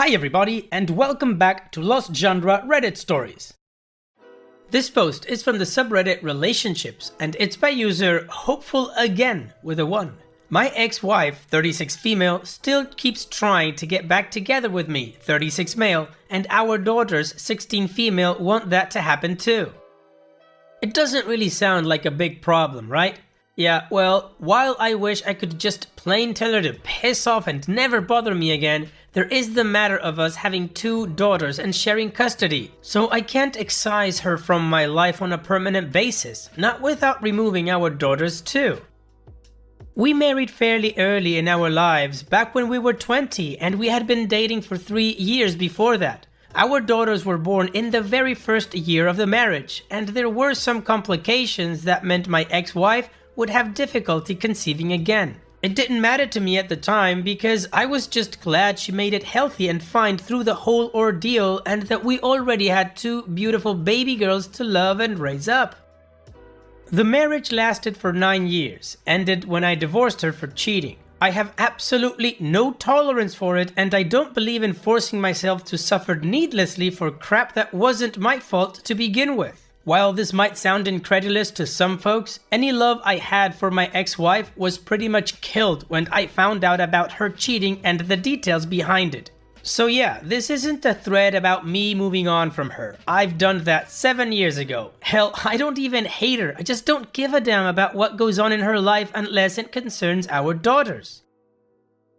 Hi everybody, and welcome back to Lost Genre Reddit Stories. This post is from the subreddit Relationships, and it's by user Hopeful Again with a 1. My ex-wife, 36 female, still keeps trying to get back together with me, 36 male, and our daughters, 16 female, want that to happen too. It doesn't really sound like a big problem, right? Yeah, well, while I wish I could just plain tell her to piss off and never bother me again, there is the matter of us having 2 daughters and sharing custody, so I can't excise her from my life on a permanent basis, not without removing our daughters too. We married fairly early in our lives, back when we were 20, and we had been dating for 3 years before that. Our daughters were born in the very first year of the marriage, and there were some complications that meant my ex-wife would have difficulty conceiving again. It didn't matter to me at the time because I was just glad she made it healthy and fine through the whole ordeal and that we already had 2 beautiful baby girls to love and raise up. The marriage lasted for 9 years, ended when I divorced her for cheating. I have absolutely no tolerance for it, and I don't believe in forcing myself to suffer needlessly for crap that wasn't my fault to begin with. While this might sound incredulous to some folks, any love I had for my ex-wife was pretty much killed when I found out about her cheating and the details behind it. So yeah, this isn't a thread about me moving on from her. I've done that 7 years ago. Hell, I don't even hate her. I just don't give a damn about what goes on in her life unless it concerns our daughters.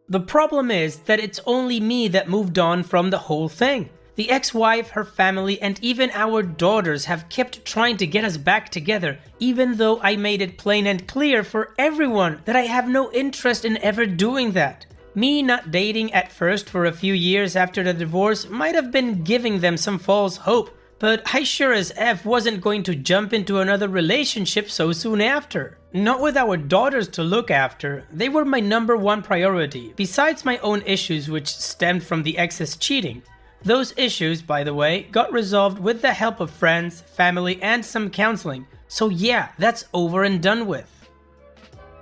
The problem is that it's only me that moved on from the whole thing. The ex-wife, her family, and even our daughters have kept trying to get us back together, even though I made it plain and clear for everyone that I have no interest in ever doing that. Me not dating at first for a few years after the divorce might have been giving them some false hope, but I sure as F wasn't going to jump into another relationship so soon after. Not with our daughters to look after. They were my #1 priority, besides my own issues which stemmed from the ex's cheating. Those issues, by the way, got resolved with the help of friends, family, and some counseling. So yeah, that's over and done with.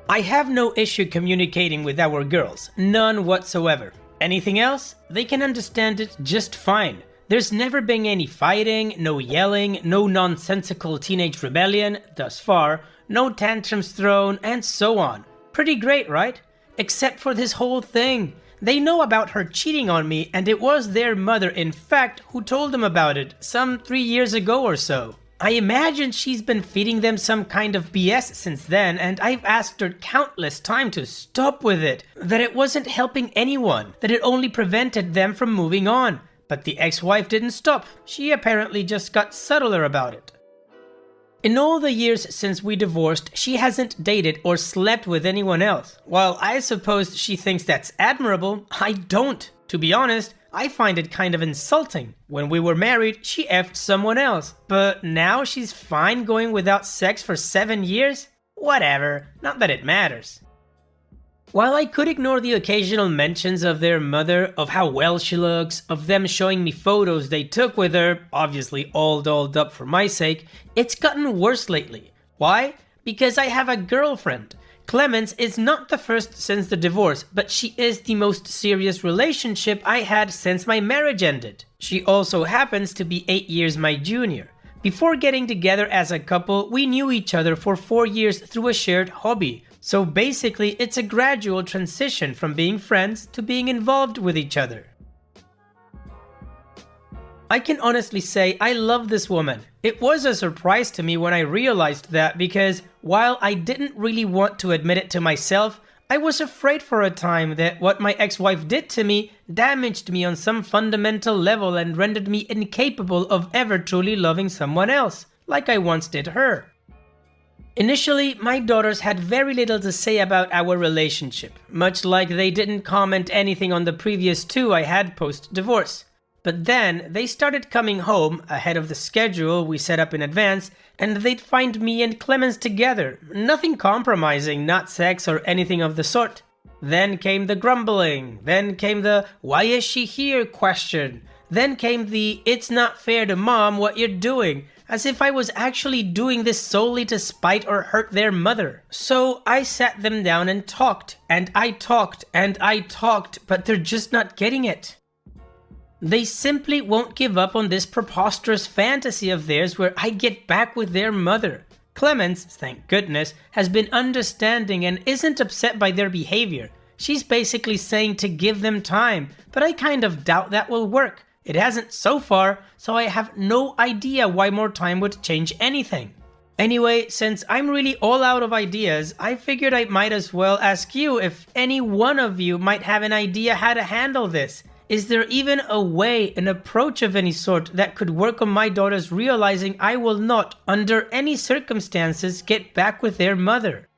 I have no issue communicating with our girls, none whatsoever. Anything else? They can understand it just fine. There's never been any fighting, no yelling, no nonsensical teenage rebellion, thus far, no tantrums thrown, and so on. Pretty great, right? Except for this whole thing. They know about her cheating on me, and it was their mother, in fact, who told them about it some 3 years ago or so. I imagine she's been feeding them some kind of BS since then, and I've asked her countless times to stop with it, that it wasn't helping anyone, that it only prevented them from moving on. But the ex-wife didn't stop. She apparently just got subtler about it. In all the years since we divorced, she hasn't dated or slept with anyone else. While I suppose she thinks that's admirable, I don't. To be honest, I find it kind of insulting. When we were married, she effed someone else. But now she's fine going without sex for 7 years? Whatever, not that it matters. While I could ignore the occasional mentions of their mother, of how well she looks, of them showing me photos they took with her, obviously all dolled up for my sake, it's gotten worse lately. Why? Because I have a girlfriend. Clemens is not the first since the divorce, but she is the most serious relationship I had since my marriage ended. She also happens to be 8 years my junior. Before getting together as a couple, we knew each other for 4 years through a shared hobby. So basically, it's a gradual transition from being friends to being involved with each other. I can honestly say I love this woman. It was a surprise to me when I realized that because while I didn't really want to admit it to myself, I was afraid for a time that what my ex-wife did to me damaged me on some fundamental level and rendered me incapable of ever truly loving someone else, like I once did her. Initially, my daughters had very little to say about our relationship, much like they didn't comment anything on the previous 2 I had post-divorce. But then, they started coming home, ahead of the schedule we set up in advance, and they'd find me and Clemens together, nothing compromising, not sex or anything of the sort. Then came the grumbling, then came the "why is she here?" question, then came the "it's not fair to mom what you're doing," as if I was actually doing this solely to spite or hurt their mother. So I sat them down and talked, and I talked, and I talked, but they're just not getting it. They simply won't give up on this preposterous fantasy of theirs where I get back with their mother. Clemence, thank goodness, has been understanding and isn't upset by their behavior. She's basically saying to give them time, but I kind of doubt that will work. It hasn't so far, so I have no idea why more time would change anything. Anyway, since I'm really all out of ideas, I figured I might as well ask you if any one of you might have an idea how to handle this. Is there even a way, an approach of any sort that could work on my daughters realizing I will not, under any circumstances, get back with their mother?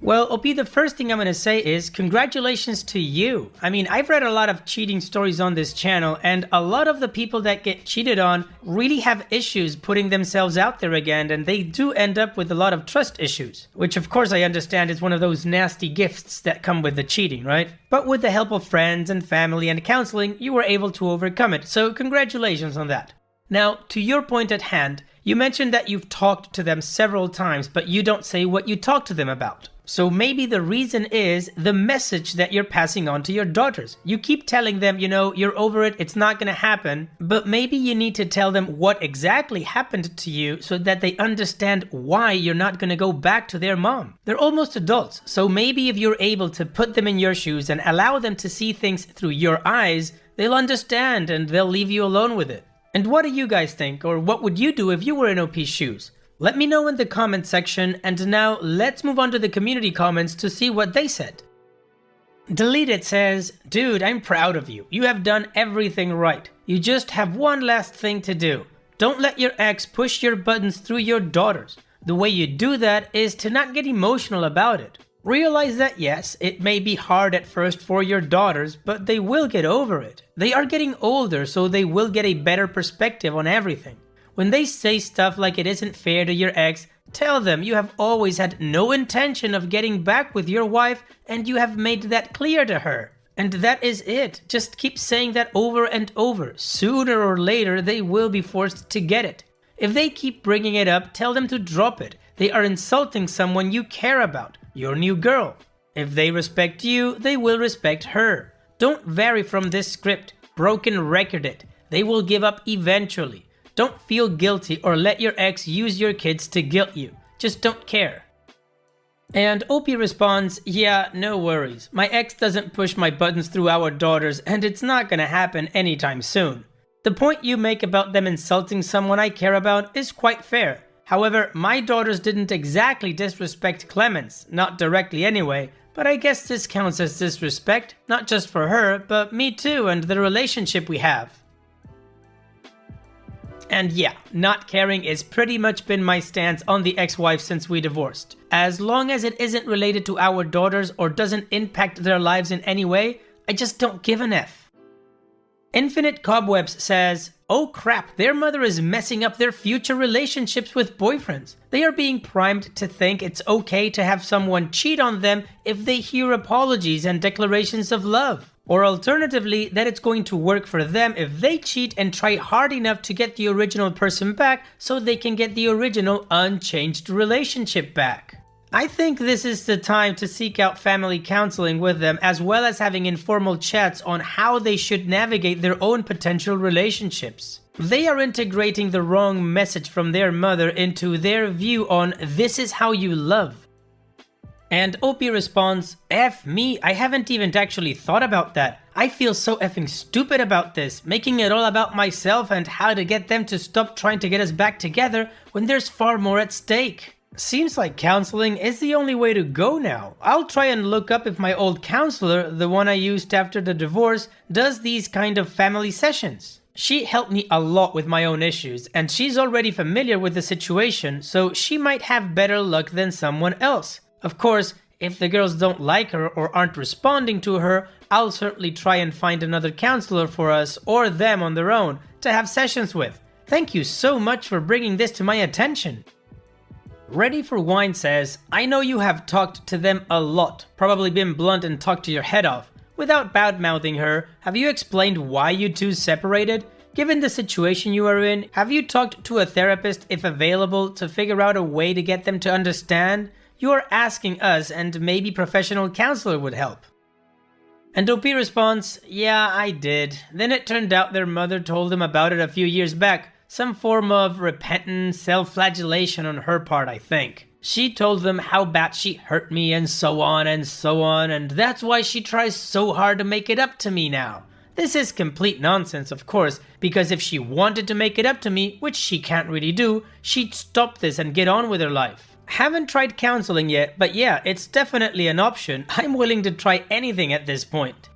Well, OP, the first thing I'm going to say is congratulations to you. I mean, I've read a lot of cheating stories on this channel, and a lot of the people that get cheated on really have issues putting themselves out there again, and they do end up with a lot of trust issues, which of course I understand is one of those nasty gifts that come with the cheating, right? But with the help of friends and family and counseling, you were able to overcome it, so congratulations on that. Now, to your point at hand, you mentioned that you've talked to them several times, but you don't say what you talked to them about. So maybe the reason is the message that you're passing on to your daughters. You keep telling them, you know, you're over it, it's not gonna happen, but maybe you need to tell them what exactly happened to you so that they understand why you're not gonna go back to their mom. They're almost adults, so maybe if you're able to put them in your shoes and allow them to see things through your eyes, they'll understand and they'll leave you alone with it. And what do you guys think, or what would you do if you were in OP's shoes? Let me know in the comment section, and now let's move on to the community comments to see what they said. Deleted says, dude, I'm proud of you. You have done everything right. You just have one last thing to do. Don't let your ex push your buttons through your daughters. The way you do that is to not get emotional about it. Realize that yes, it may be hard at first for your daughters, but they will get over it. They are getting older, so they will get a better perspective on everything. When they say stuff like it isn't fair to your ex, tell them you have always had no intention of getting back with your wife and you have made that clear to her. And that is it. Just keep saying that over and over. Sooner or later, they will be forced to get it. If they keep bringing it up, tell them to drop it. They are insulting someone you care about, your new girl. If they respect you, they will respect her. Don't vary from this script. Broken record it. They will give up eventually. Don't feel guilty or let your ex use your kids to guilt you. Just don't care. And OP responds, yeah, no worries. My ex doesn't push my buttons through our daughters and it's not gonna happen anytime soon. The point you make about them insulting someone I care about is quite fair. However, my daughters didn't exactly disrespect Clemence, not directly anyway, but I guess this counts as disrespect, not just for her, but me too and the relationship we have. And yeah, not caring is pretty much been my stance on the ex-wife since we divorced. As long as it isn't related to our daughters or doesn't impact their lives in any way, I just don't give an F. Infinite Cobwebs says, oh crap, their mother is messing up their future relationships with boyfriends. They are being primed to think it's okay to have someone cheat on them if they hear apologies and declarations of love. Or alternatively, that it's going to work for them if they cheat and try hard enough to get the original person back so they can get the original unchanged relationship back. I think this is the time to seek out family counseling with them, as well as having informal chats on how they should navigate their own potential relationships. They are integrating the wrong message from their mother into their view on this is how you love. And OP responds, F me, I haven't even actually thought about that. I feel so effing stupid about this, making it all about myself and how to get them to stop trying to get us back together when there's far more at stake. Seems like counseling is the only way to go now. I'll try and look up if my old counselor, the one I used after the divorce, does these kind of family sessions. She helped me a lot with my own issues, and she's already familiar with the situation, so she might have better luck than someone else. Of course, if the girls don't like her or aren't responding to her, I'll certainly try and find another counselor for us or them on their own to have sessions with. Thank you so much for bringing this to my attention. Ready for Wine says, I know you have talked to them a lot, probably been blunt and talked to your head off. Without bad-mouthing her, have you explained why you two separated? Given the situation you are in, have you talked to a therapist if available to figure out a way to get them to understand? You are asking us and maybe professional counselor would help. And OP responds, yeah, I did. Then it turned out their mother told them about it a few years back. Some form of repentance, self-flagellation on her part, I think. She told them how bad she hurt me and so on, and that's why she tries so hard to make it up to me now. This is complete nonsense, of course, because if she wanted to make it up to me, which she can't really do, she'd stop this and get on with her life. Haven't tried counseling yet, but yeah, it's definitely an option. I'm willing to try anything at this point.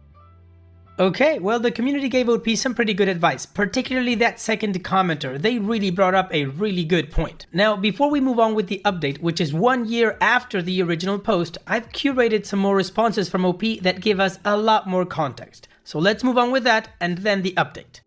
Okay, well, the community gave OP some pretty good advice, particularly that second commenter. They really brought up a really good point. Now, before we move on with the update, which is 1 year after the original post, I've curated some more responses from OP that give us a lot more context. So let's move on with that and then the update.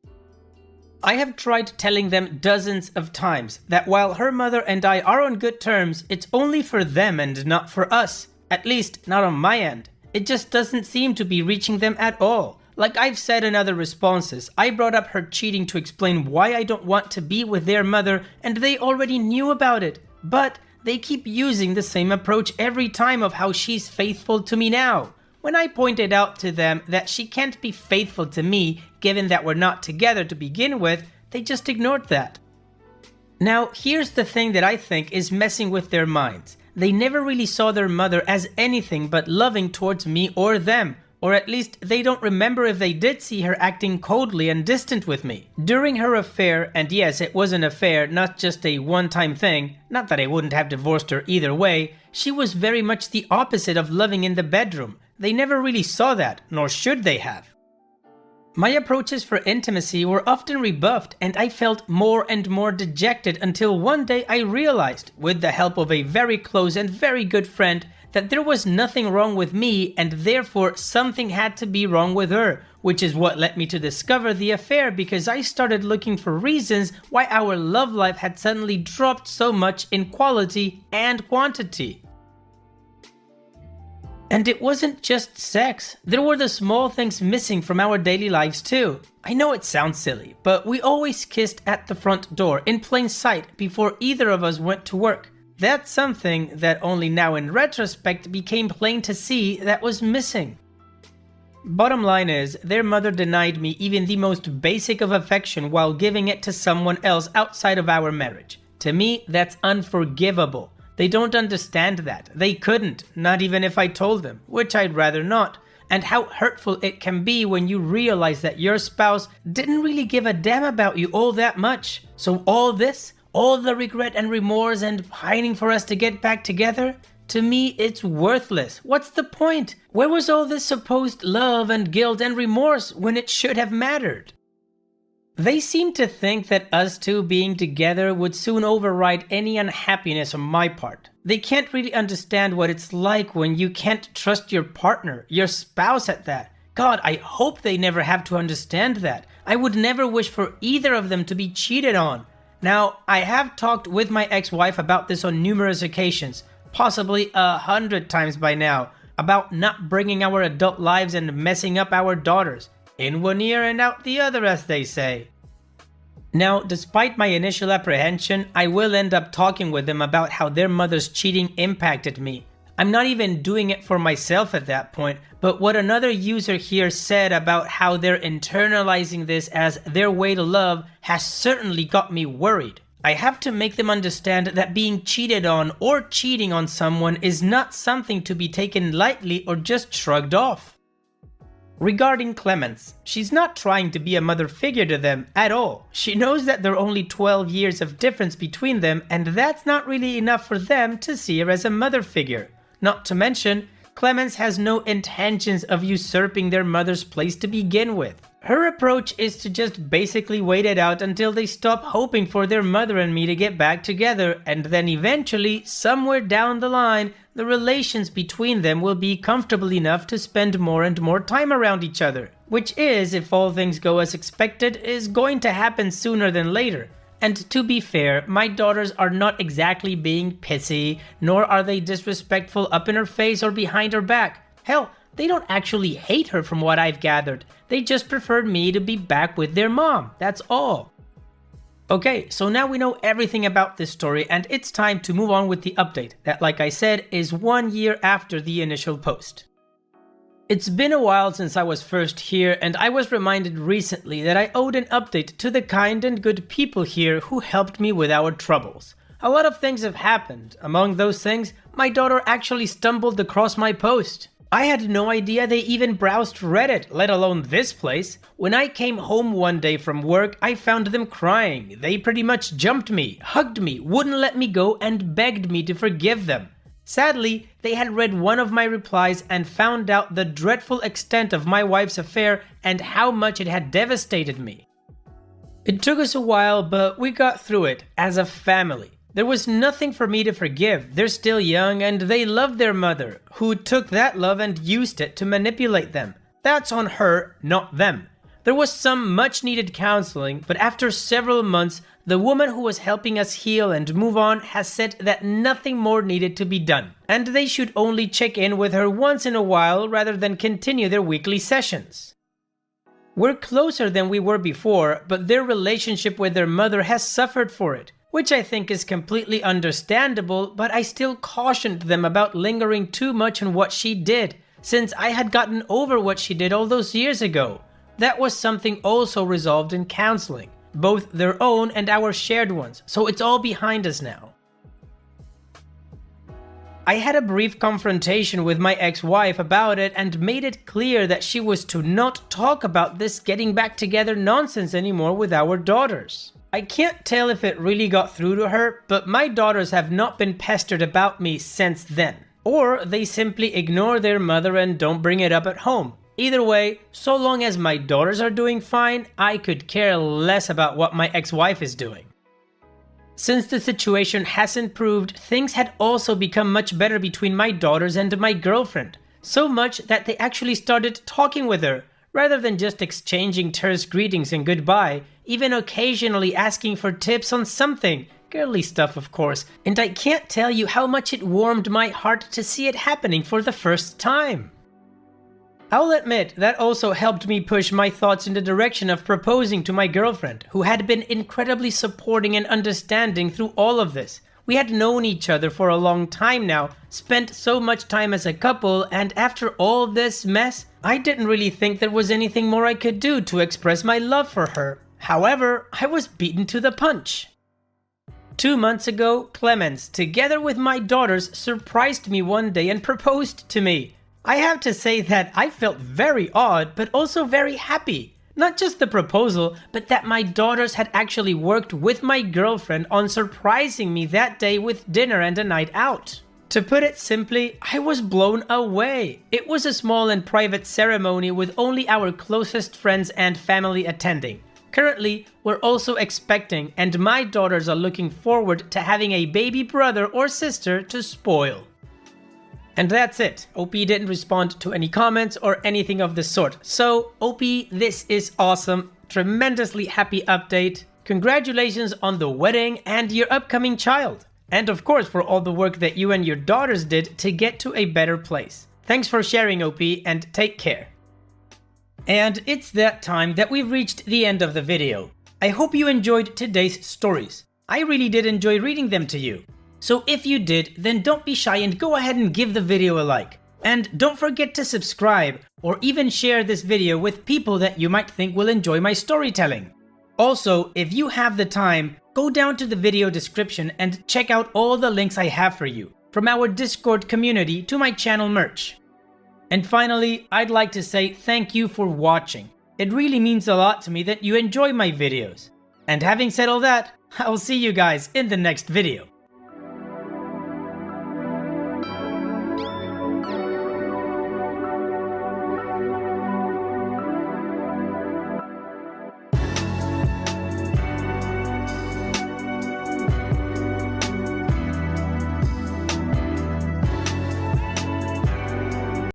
I have tried telling them dozens of times that while her mother and I are on good terms, it's only for them and not for us. At least, not on my end. It just doesn't seem to be reaching them at all. Like I've said in other responses, I brought up her cheating to explain why I don't want to be with their mother, and they already knew about it. But they keep using the same approach every time of how she's faithful to me now. When I pointed out to them that she can't be faithful to me given that we're not together to begin with, they just ignored that. Now, here's the thing that I think is messing with their minds. They never really saw their mother as anything but loving towards me or them. Or at least they don't remember if they did see her acting coldly and distant with me. During her affair, and yes, it was an affair, not just a one-time thing, not that I wouldn't have divorced her either way, she was very much the opposite of loving in the bedroom. They never really saw that, nor should they have. My approaches for intimacy were often rebuffed, and I felt more and more dejected until one day I realized, with the help of a very close and very good friend, that there was nothing wrong with me and therefore something had to be wrong with her, which is what led me to discover the affair because I started looking for reasons why our love life had suddenly dropped so much in quality and quantity. And it wasn't just sex, there were the small things missing from our daily lives too. I know it sounds silly, but we always kissed at the front door in plain sight before either of us went to work. That's something that only now in retrospect became plain to see that was missing. Bottom line is, their mother denied me even the most basic of affection while giving it to someone else outside of our marriage. To me, that's unforgivable. They don't understand that. They couldn't, not even if I told them, which I'd rather not. And how hurtful it can be when you realize that your spouse didn't really give a damn about you all that much. So all this, all the regret and remorse and pining for us to get back together? To me, it's worthless. What's the point? Where was all this supposed love and guilt and remorse when it should have mattered? They seem to think that us two being together would soon override any unhappiness on my part. They can't really understand what it's like when you can't trust your partner, your spouse at that. God, I hope they never have to understand that. I would never wish for either of them to be cheated on. Now, I have talked with my ex-wife about this on numerous occasions, possibly 100 times by now, about not bringing our adult lives and messing up our daughters. In one ear and out the other, as they say. Now, despite my initial apprehension, I will end up talking with them about how their mother's cheating impacted me. I'm not even doing it for myself at that point, but what another user here said about how they're internalizing this as their way to love has certainly got me worried. I have to make them understand that being cheated on or cheating on someone is not something to be taken lightly or just shrugged off. Regarding Clemence, she's not trying to be a mother figure to them at all. She knows that there are only 12 years of difference between them, and that's not really enough for them to see her as a mother figure. Not to mention, Clemence has no intentions of usurping their mother's place to begin with. Her approach is to just basically wait it out until they stop hoping for their mother and me to get back together, and then eventually, somewhere down the line, the relations between them will be comfortable enough to spend more and more time around each other. Which is, if all things go as expected, is going to happen sooner than later. And to be fair, my daughters are not exactly being pissy, nor are they disrespectful up in her face or behind her back. Hell, they don't actually hate her from what I've gathered. They just prefer me to be back with their mom, that's all. Okay, so now we know everything about this story and it's time to move on with the update that, like I said, is 1 year after the initial post. It's been a while since I was first here, and I was reminded recently that I owed an update to the kind and good people here who helped me with our troubles. A lot of things have happened. Among those things, my daughter actually stumbled across my post. I had no idea they even browsed Reddit, let alone this place. When I came home one day from work, I found them crying. They pretty much jumped me, hugged me, wouldn't let me go, and begged me to forgive them. Sadly, they had read one of my replies and found out the dreadful extent of my wife's affair and how much it had devastated me. It took us a while, but we got through it as a family. There was nothing for me to forgive. They're still young and they love their mother, who took that love and used it to manipulate them. That's on her, not them. There was some much needed counseling, but after several months, the woman who was helping us heal and move on has said that nothing more needed to be done, and they should only check in with her once in a while rather than continue their weekly sessions. We're closer than we were before, but their relationship with their mother has suffered for it, which I think is completely understandable, but I still cautioned them about lingering too much on what she did, since I had gotten over what she did all those years ago. That was something also resolved in counseling, both their own and our shared ones, so it's all behind us now. I had a brief confrontation with my ex-wife about it and made it clear that she was to not talk about this getting back together nonsense anymore with our daughters. I can't tell if it really got through to her, but my daughters have not been pestered about me since then. Or they simply ignore their mother and don't bring it up at home. Either way, so long as my daughters are doing fine, I could care less about what my ex-wife is doing. Since the situation has improved, things had also become much better between my daughters and my girlfriend. So much that they actually started talking with her, rather than just exchanging terse greetings and goodbye, even occasionally asking for tips on something. Girly stuff, of course, and I can't tell you how much it warmed my heart to see it happening for the first time. I'll admit that also helped me push my thoughts in the direction of proposing to my girlfriend, who had been incredibly supporting and understanding through all of this. We had known each other for a long time now, spent so much time as a couple, and after all this mess, I didn't really think there was anything more I could do to express my love for her. However, I was beaten to the punch. 2 months ago, Clemens, together with my daughters, surprised me one day and proposed to me. I have to say that I felt very odd, but also very happy. Not just the proposal, but that my daughters had actually worked with my girlfriend on surprising me that day with dinner and a night out. To put it simply, I was blown away. It was a small and private ceremony with only our closest friends and family attending. Currently, we're also expecting, and my daughters are looking forward to having a baby brother or sister to spoil. And that's it. OP didn't respond to any comments or anything of the sort. So, OP, this is awesome. Tremendously happy update. Congratulations on the wedding and your upcoming child. And of course for all the work that you and your daughters did to get to a better place. Thanks for sharing, OP, and take care. And it's that time that we've reached the end of the video. I hope you enjoyed today's stories. I really did enjoy reading them to you. So if you did, then don't be shy and go ahead and give the video a like. And don't forget to subscribe or even share this video with people that you might think will enjoy my storytelling. Also, if you have the time, go down to the video description and check out all the links I have for you, from our Discord community to my channel merch. And finally, I'd like to say thank you for watching. It really means a lot to me that you enjoy my videos. And having said all that, I'll see you guys in the next video.